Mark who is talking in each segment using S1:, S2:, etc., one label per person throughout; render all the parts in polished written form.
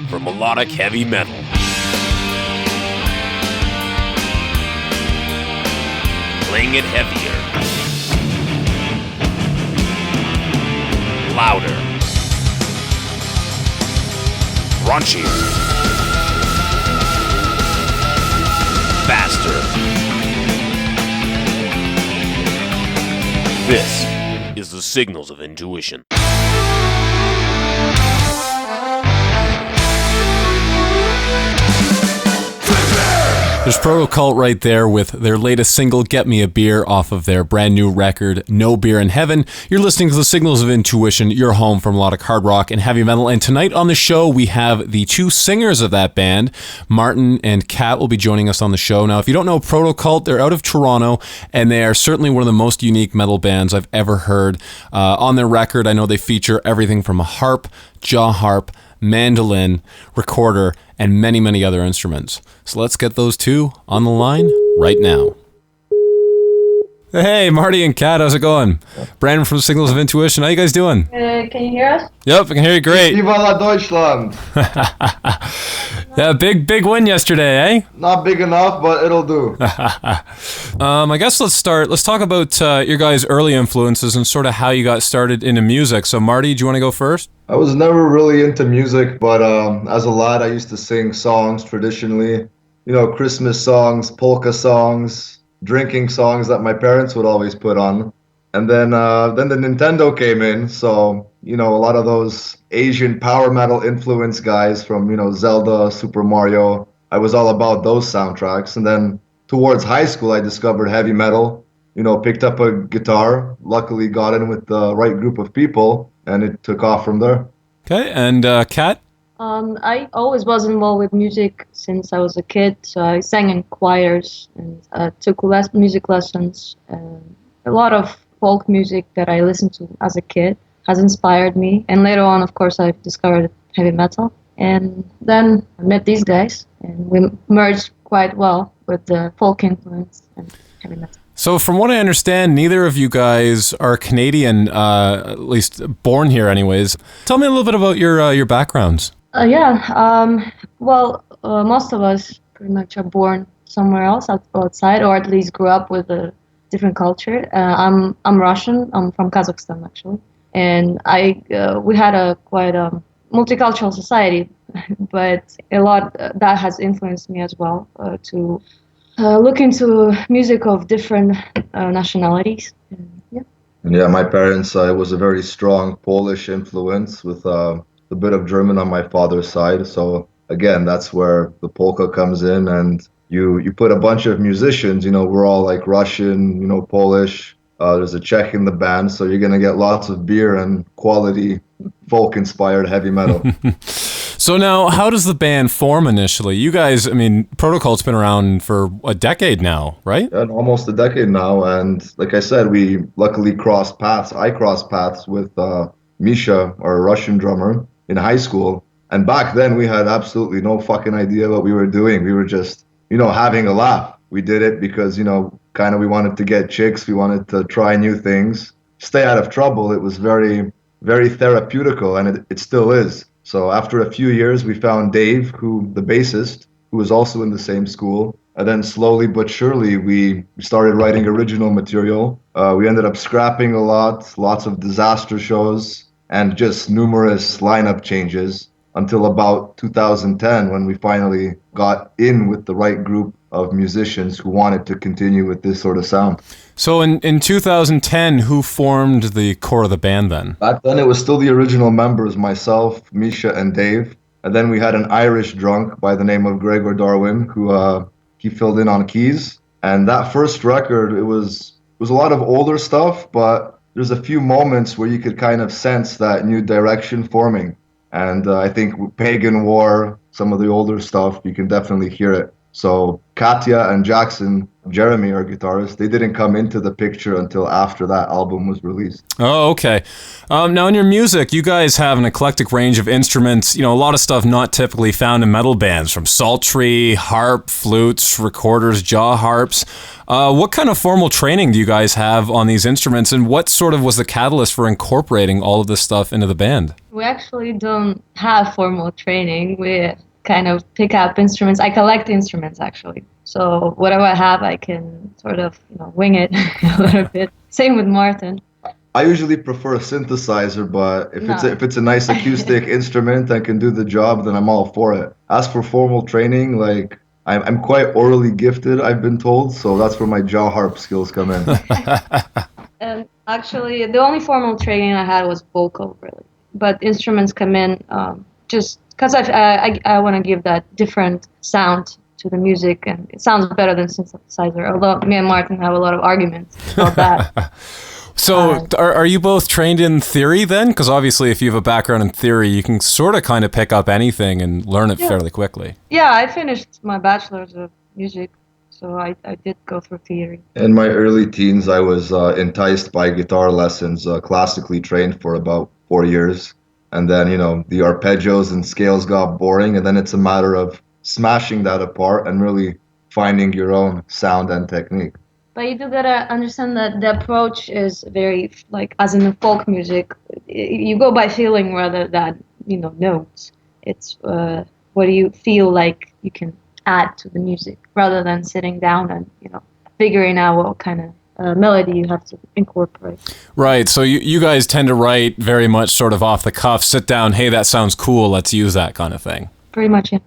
S1: for melodic heavy metal. Playing it heavier, louder, raunchier, faster. This is the Signals of Intuition.
S2: There's Protokult right there with their latest single, Get Me a Beer, off of their brand new record, No Beer in Heaven. You're listening to the Signals of Intuition, your home for melodic hard rock and heavy metal. And tonight on the show, we have the two singers of that band, Martin and Kat, will be joining us on the show. Now, if you don't know Protokult, they're out of Toronto, and they are certainly one of the most unique metal bands I've ever heard. On their record, I know they feature everything from a harp, jaw harp, mandolin, recorder, and many, many other instruments. So let's get those two on the line right now. Hey, Marty and Kat, how's it going? Brandon from Signals of Intuition. How you guys doing?
S3: Can you hear us?
S2: Yep, I can hear you great.
S4: Viva la Deutschland!
S2: Yeah, big win yesterday, eh?
S4: Not big enough, but it'll do.
S2: I guess let's talk about your guys' early influences and sort of how you got started into music. So Marty, do you want to go first?
S4: I was never really into music, but as a lad, I used to sing songs traditionally. You know, Christmas songs, polka songs, drinking songs that my parents would always put on. And then the Nintendo came in, so, you know, a lot of those Asian power metal influence guys from, you know, Zelda, Super Mario, I was all about those soundtracks. And then towards high school, I discovered heavy metal, you know, picked up a guitar, luckily got in with the right group of people, and it took off from there.
S2: Okay, and Kat?
S3: I always was involved with music since I was a kid, so I sang in choirs and took music lessons. A lot of folk music that I listened to as a kid has inspired me, and later on, of course, I discovered heavy metal. And then I met these guys, and we merged quite well with the folk influence and heavy metal.
S2: So from what I understand, neither of you guys are Canadian, at least born here anyways. Tell me a little bit about your backgrounds.
S3: Most of us pretty much are born somewhere else outside, or at least grew up with a different culture. I'm Russian. I'm from Kazakhstan, actually. And we had a quite multicultural society, but a lot that has influenced me as well to look into music of different nationalities.
S4: Yeah, my parents, it was a very strong Polish influence with a bit of German on my father's side. So again, that's where the polka comes in, and you put a bunch of musicians, you know, we're all like Russian, you know, Polish. There's a Czech in the band, so you're going to get lots of beer and quality folk-inspired heavy metal.
S2: So now, how does the band form initially? You guys, I mean, Protokult's been around for a decade now, right?
S4: Yeah, almost a decade now, and like I said, we luckily crossed paths. I crossed paths with Misha, our Russian drummer, in high school, and back then we had absolutely no fucking idea what we were doing. We were just, you know, having a laugh. We did it because, you know, kind of we wanted to get chicks, we wanted to try new things, stay out of trouble. It was very, very therapeutical, and it still is. So after a few years, we found Dave, the bassist, who was also in the same school. And then slowly but surely, we started writing original material. We ended up scrapping a lot, lots of disaster shows, and just numerous lineup changes until about 2010, when we finally got in with the right group of musicians who wanted to continue with this sort of sound.
S2: So in 2010, who formed the core of the band then?
S4: Back then it was still the original members, myself, Misha, and Dave. And then we had an Irish drunk by the name of Gregor Darwin, who he filled in on keys. And that first record, it was a lot of older stuff, but there's a few moments where you could kind of sense that new direction forming. And I think with Pagan War, some of the older stuff, you can definitely hear it. So Katja and Jackson, Jeremy, our guitarist, they didn't come into the picture until after that album was released.
S2: Oh, okay. Now in your music, you guys have an eclectic range of instruments, a lot of stuff not typically found in metal bands, from psaltery, harp, flutes, recorders, jaw harps. What kind of formal training do you guys have on these instruments, and what sort of was the catalyst for incorporating all of this stuff into the band?
S3: We actually don't have formal training. We kind of pick up instruments. I collect instruments, actually. So whatever I have, I can sort of wing it a little bit. Same with Martin.
S4: I usually prefer a synthesizer, but if it's a nice acoustic instrument and can do the job, then I'm all for it. As for formal training, like I'm quite orally gifted, I've been told, so that's where my jaw harp skills come in.
S3: And actually, the only formal training I had was vocal, really. But instruments come in just because I want to give that different sound to the music, and it sounds better than synthesizer, although me and Martin have a lot of arguments about that.
S2: So are you both trained in theory then? Because obviously if you have a background in theory, you can sort of kind of pick up anything and learn it fairly quickly.
S3: Yeah, I finished my bachelor's of music, so I did go through theory.
S4: In my early teens, I was enticed by guitar lessons, classically trained for about 4 years. And then, the arpeggios and scales got boring, and then it's a matter of smashing that apart and really finding your own sound and technique.
S3: But you do gotta understand that the approach is very, like, as in the folk music, you go by feeling rather than, notes. It's what do you feel like you can add to the music, rather than sitting down and, figuring out what kind of melody you have to incorporate.
S2: Right, so you guys tend to write very much sort of off the cuff, sit down, hey, that sounds cool, let's use that kind of thing.
S3: Pretty much, yeah.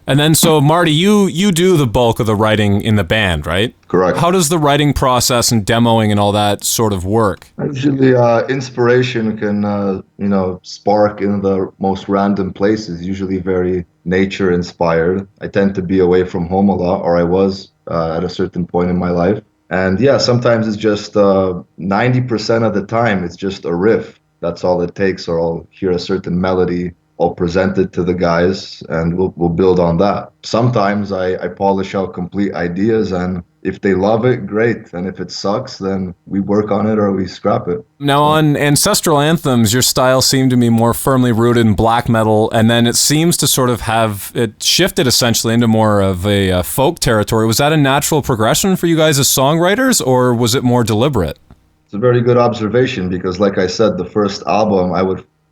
S2: And then, so Marty, you do the bulk of the writing in the band, right?
S4: Correct.
S2: How does the writing process and demoing and all that sort of work?
S4: Usually, inspiration can, spark in the most random places, usually very nature-inspired. I tend to be away from home a lot, or I was at a certain point in my life. And yeah, sometimes it's just 90% of the time, it's just a riff. That's all it takes, or I'll hear a certain melody. I'll present it to the guys and we'll build on that. Sometimes I polish out complete ideas, and if they love it, great. And if it sucks, then we work on it or we scrap it.
S2: Now, on Ancestral Anthems, your style seemed to be more firmly rooted in black metal, and then it seems to sort of have it shifted essentially into more of a folk territory. Was that a natural progression for you guys as songwriters, or was it more deliberate?
S4: It's a very good observation, because like I said, the first album,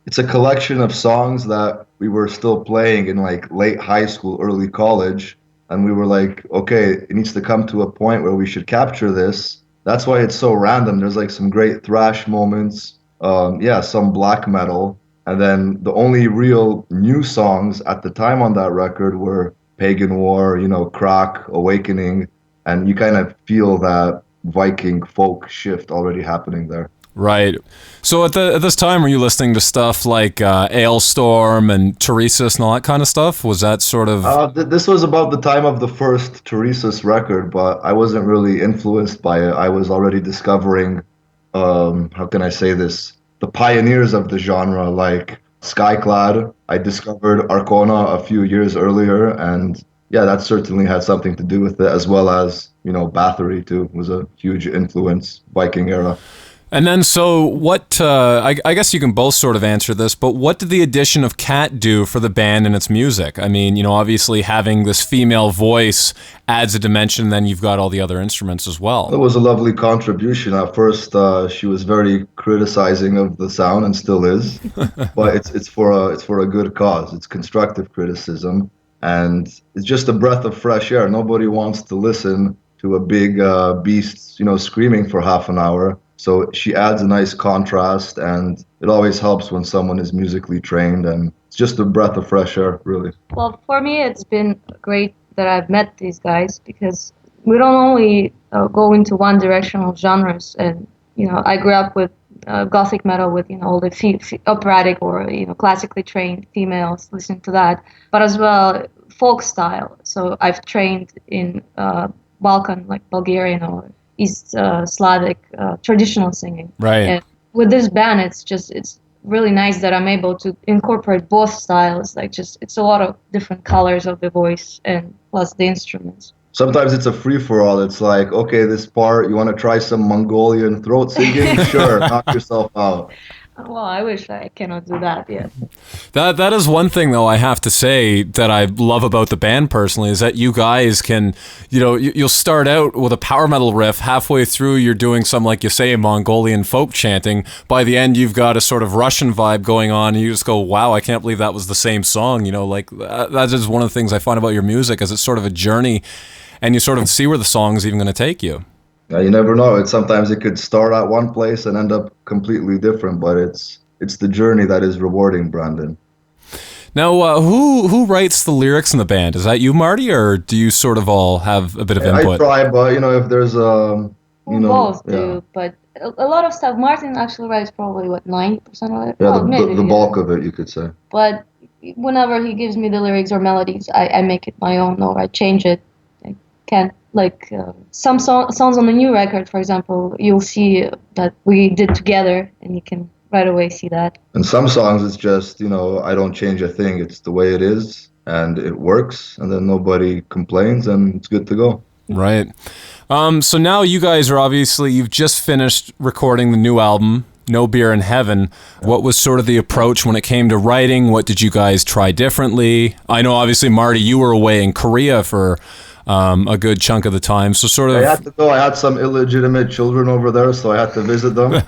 S4: it's a collection of songs that we were still playing in like late high school, early college. And we were like, okay, it needs to come to a point where we should capture this. That's why it's so random. There's like some great thrash moments, some black metal. And then the only real new songs at the time on that record were Pagan War, Crack, Awakening. And you kind of feel that Viking folk shift already happening there.
S2: Right. So at this time, were you listening to stuff like Ailstorm and Teresis and all that kind of stuff? Was that sort of...
S4: This was about the time of the first Teresis record, but I wasn't really influenced by it. I was already discovering, how can I say this, the pioneers of the genre, like Skyclad. I discovered Arcona a few years earlier, and yeah, that certainly had something to do with it, as well as, Bathory too was a huge influence, Viking era.
S2: And then, so what, I guess you can both sort of answer this, but what did the addition of Kat do for the band and its music? I mean, obviously having this female voice adds a dimension, then you've got all the other instruments as well.
S4: It was a lovely contribution. At first, she was very criticizing of the sound, and still is, but it's for a good cause. It's constructive criticism, and it's just a breath of fresh air. Nobody wants to listen to a big beast, screaming for half an hour. So she adds a nice contrast, and it always helps when someone is musically trained, and it's just a breath of fresh air, really.
S3: Well, for me, it's been great that I've met these guys, because we don't only go into one direction of genres. And, I grew up with gothic metal with, all the operatic or, classically trained females listening to that, but as well folk style. So I've trained in Balkan, like Bulgarian or East Slavic traditional singing.
S2: Right.
S3: And with this band, it's really nice that I'm able to incorporate both styles. Like, it's a lot of different colors of the voice, and plus the instruments.
S4: Sometimes it's a free-for-all. It's like, okay, this part, you want to try some Mongolian throat singing? Sure, knock yourself out.
S3: Well, I wish I cannot do that yet.
S2: That is one thing, though, I have to say that I love about the band personally, is that you guys can, you'll start out with a power metal riff. Halfway through, you're doing some, like you say, Mongolian folk chanting. By the end, you've got a sort of Russian vibe going on, and you just go, wow, I can't believe that was the same song. That is one of the things I find about your music, is it's sort of a journey, and you sort of see where the song's even going to take you.
S4: You never know. Sometimes it could start at one place and end up completely different, but it's the journey that is rewarding, Brandon.
S2: Now, who writes the lyrics in the band? Is that you, Marty, or do you sort of all have a bit of input?
S4: I try, but if there's
S3: both do, but a lot of stuff. Martin actually writes probably 90% of it.
S4: Yeah, the bulk of it, you could say.
S3: But whenever he gives me the lyrics or melodies, I make it my own, or I change it. I can't. Like some songs on the new record, for example, you'll see that we did together, and you can right away see that. And
S4: some songs, it's just, I don't change a thing. It's the way it is, and it works, and then nobody complains, and it's good to go.
S2: Right. So now you guys are you've just finished recording the new album, No Beer in Heaven. What was sort of the approach when it came to writing? What did you guys try differently? I know, obviously, Marty, you were away in Korea for a good chunk of the time, so sort of.
S4: I had to go. I had some illegitimate children over there, so I had to visit them.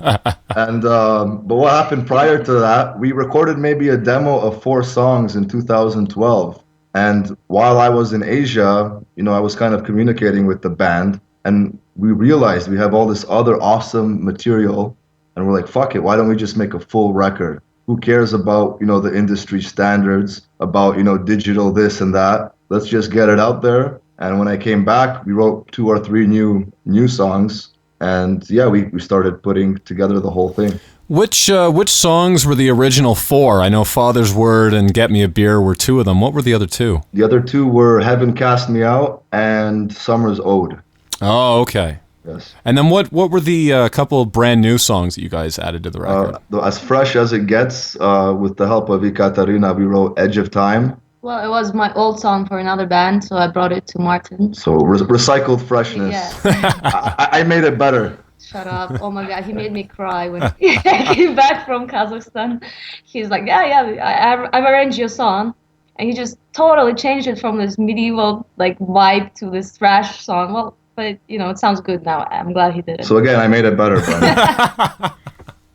S4: And but what happened prior to that? We recorded maybe a demo of 4 songs in 2012. And while I was in Asia, I was kind of communicating with the band, and we realized we have all this other awesome material, and we're like, fuck it, why don't we just make a full record? Who cares about the industry standards, about digital this and that? Let's just get it out there. And when I came back, we wrote 2 or 3 new songs, and we started putting together the whole thing.
S2: Which songs were the original 4? I know Father's Word and Get Me a Beer were 2 of them. What were the other 2?
S4: The other 2 were Heaven Cast Me Out and Summer's Ode.
S2: Oh, okay.
S4: Yes.
S2: And then what were the couple brand new songs that you guys added to the record?
S4: As fresh as it gets, with the help of Ekaterina, we wrote Edge of Time.
S3: Well, it was my old song for another band, so I brought it to Martin.
S4: So recycled freshness.
S3: Yeah.
S4: I made it better.
S3: Shut up. Oh my God, he made me cry when he came back from Kazakhstan. He's like, I've arranged your song. And he just totally changed it from this medieval vibe to this thrash song. Well, but it sounds good now. I'm glad he did it.
S4: So again, I made it better, Brandon.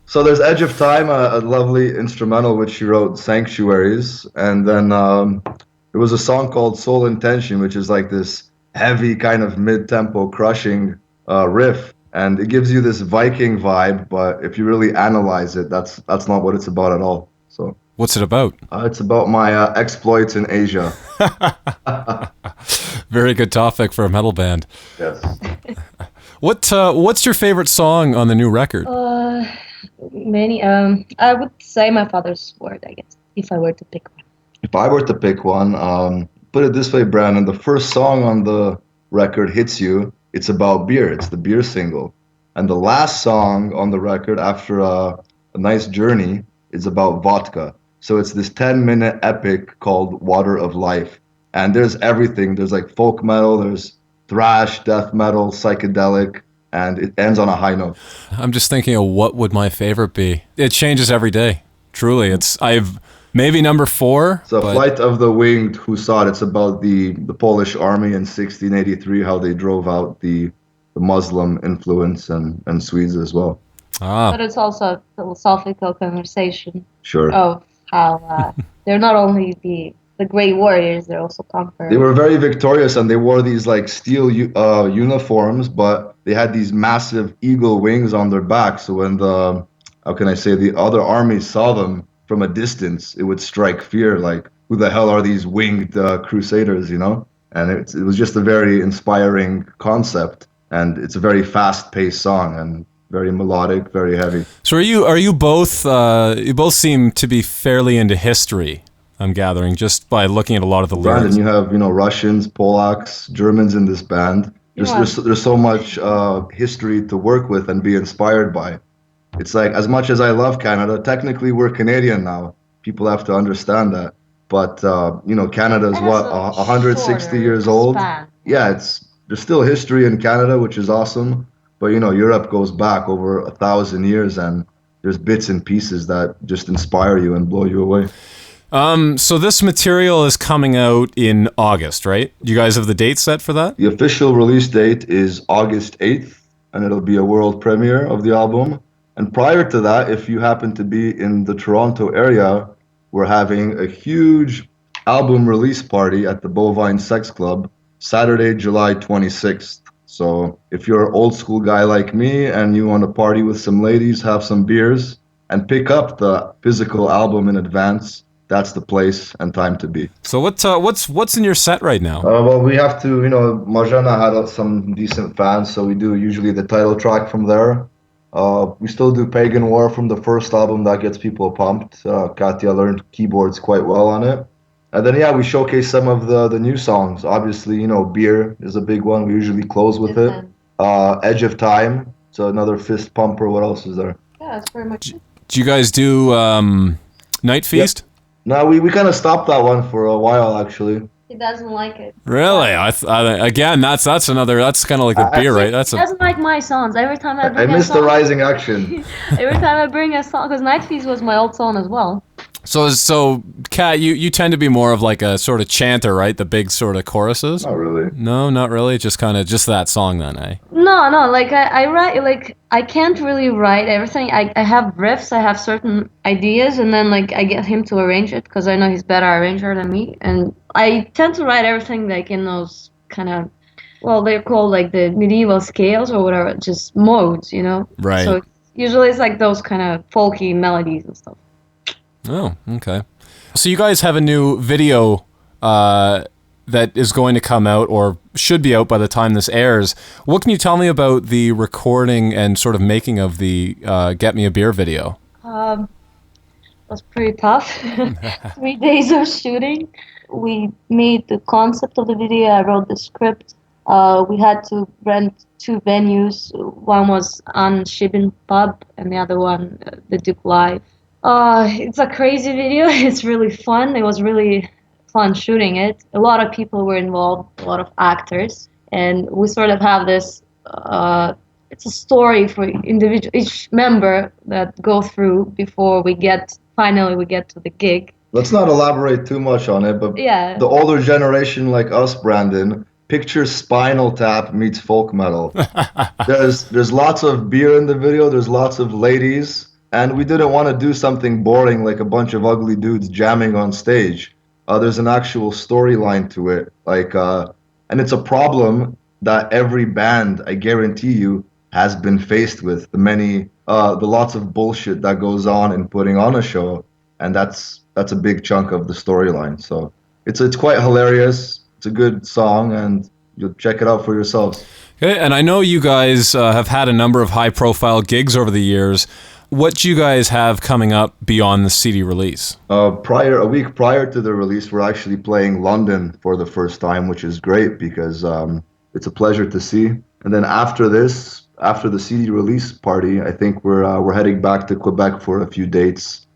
S4: So there's Edge of Time, a lovely instrumental which she wrote, Sanctuaries, and then there was a song called Soul Intention, which is like this heavy kind of mid-tempo crushing riff, and it gives you this Viking vibe, but if you really analyze it, that's not what it's about at all. So
S2: what's it about?
S4: It's about my exploits in Asia.
S2: Very good topic for a metal band.
S4: Yes.
S2: What's your favorite song on the new record?
S3: Many. I would say My Father's Word, I guess, if I were to pick one.
S4: If I were to pick one, put it this way, Brandon, the first song on the record, Hits You, it's about beer. It's the beer single. And the last song on the record, after a nice journey, is about vodka. So it's this 10-minute epic called Water of Life. And there's everything. There's folk metal, there's thrash, death metal, psychedelic, and it ends on a high note.
S2: I'm just thinking of what would my favorite be. It changes every day. Truly, I've maybe number 4.
S4: It's Flight of the Winged Hussar. It's about the Polish army in 1683, how they drove out the Muslim influence and Swedes as well.
S3: But it's also a philosophical conversation.
S4: Sure.
S3: Of how they're not only the great warriors, they're also conquerors.
S4: They were very victorious, and they wore these steel uniforms, but they had these massive eagle wings on their back. So when the other armies saw them from a distance, it would strike fear, who the hell are these winged crusaders, And it was just a very inspiring concept, and it's a very fast-paced song, and very melodic, very heavy.
S2: So are you both, you both seem to be fairly into history, I'm gathering, just by looking at a lot of the lyrics.
S4: And you have, Russians, Polacks, Germans in this band. There's so much history to work with and be inspired by. It's as much as I love Canada, technically we're Canadian now. People have to understand that. but Canada is
S3: It
S4: what,
S3: has a
S4: 160
S3: shorter
S4: years old.
S3: span.
S4: Yeah, there's still history in Canada, which is awesome. But Europe goes back over 1,000 years, and there's bits and pieces that just inspire you and blow you away.
S2: So this material is coming out in August, right? Do you guys have the date set for that?
S4: The official release date is August 8th, and it'll be a world premiere of the album. And prior to that, if you happen to be in the Toronto area, we're having a huge album release party at the Bovine Sex Club, Saturday, July 26th. So if you're an old school guy like me and you want to party with some ladies, have some beers, and pick up the physical album in advance, that's the place and time to be.
S2: So what's in your set right now?
S4: Well, we have to, Marjana had some decent fans, so we do usually the title track from there. We still do Pagan War from the first album, that gets people pumped. Katja learned keyboards quite well on it. And then, we showcase some of the new songs. Obviously, Beer is a big one. We usually close with it. Edge of Time, so another fist pumper. What else is there?
S3: Yeah, that's pretty much it.
S2: Do you guys do Night Feast?
S4: Yep. No, we kind of stopped that one for a while, actually.
S3: He doesn't like it.
S2: Really? Again, that's kind of like the beer, right?
S3: He doesn't like my songs. Every time I bring
S4: I miss the rising action.
S3: Every time I bring a song, because Night Feast was my old song as well.
S2: So, Kat, you tend to be more of like a sort of chanter, right? The big sort of choruses?
S4: Not really.
S2: No, not really. Just that song then, eh?
S3: No. Like I write, like I can't really write everything. I have riffs. I have certain ideas, and then like I get him to arrange it because I know he's better arranger than me. And I tend to write everything like in those kind of, well, they're called like the medieval scales or whatever, just modes,
S2: Right.
S3: So usually it's like those kind of folky melodies and stuff.
S2: Oh, okay. So you guys have a new video that is going to come out or should be out by the time this airs. What can you tell me about the recording and sort of making of the Get Me a Beer video?
S3: It was pretty tough. 3 days of shooting. We made the concept of the video. I wrote the script. We had to rent 2 venues. One was on Shibin Pub and the other one, the Duke Live. It's a crazy video. It's really fun. It was really fun shooting it. A lot of people were involved, a lot of actors, and we sort of have this. It's a story for each member that go through before finally we get to the gig.
S4: Let's not elaborate too much on it, but
S3: Yeah.
S4: the older generation like us, Brandon, picture Spinal Tap meets folk metal. There's lots of beer in the video. There's lots of ladies. And we didn't want to do something boring like a bunch of ugly dudes jamming on stage. There's an actual storyline to it, and it's a problem that every band, I guarantee you, has been faced with. The lots of bullshit that goes on in putting on a show, and that's a big chunk of the storyline. So it's quite hilarious. It's a good song, and you'll check it out for yourselves.
S2: Okay, and I know you guys have had a number of high-profile gigs over the years. What do you guys have coming up beyond the CD release?
S4: A week prior to the release, we're actually playing London for the first time, which is great because it's a pleasure to see. And then after the CD release party, I think we're heading back to Quebec for a few dates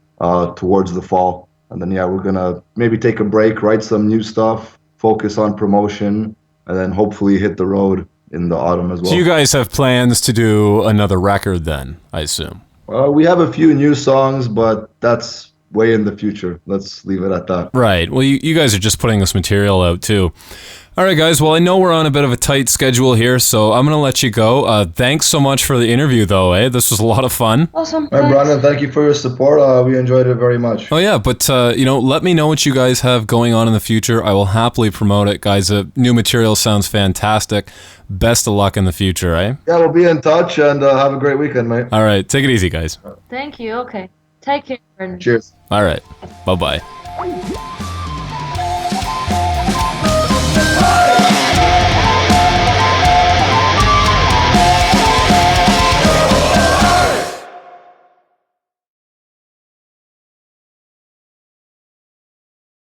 S4: towards the fall. And then we're gonna maybe take a break, write some new stuff, focus on promotion, and then hopefully hit the road in the autumn as well.
S2: So you guys have plans to do another record then, I assume?
S4: We have a few new songs, but that's way in the future. Let's leave it at that.
S2: Right. Well, you guys are just putting this material out too. All right, guys. Well, I know we're on a bit of a tight schedule here, so I'm going to let you go. Thanks so much for the interview, though, eh? This was a lot of fun.
S3: Awesome.
S4: All right, Brandon, thank you for your support. We enjoyed it very much.
S2: Oh, yeah, but, let me know what you guys have going on in the future. I will happily promote it, guys. New material sounds fantastic. Best of luck in the future, eh?
S4: Yeah, we'll be in touch, and have a great weekend, mate.
S2: All right, take it easy, guys.
S3: Thank you. Okay. Take care.
S4: Cheers.
S2: All right, bye-bye.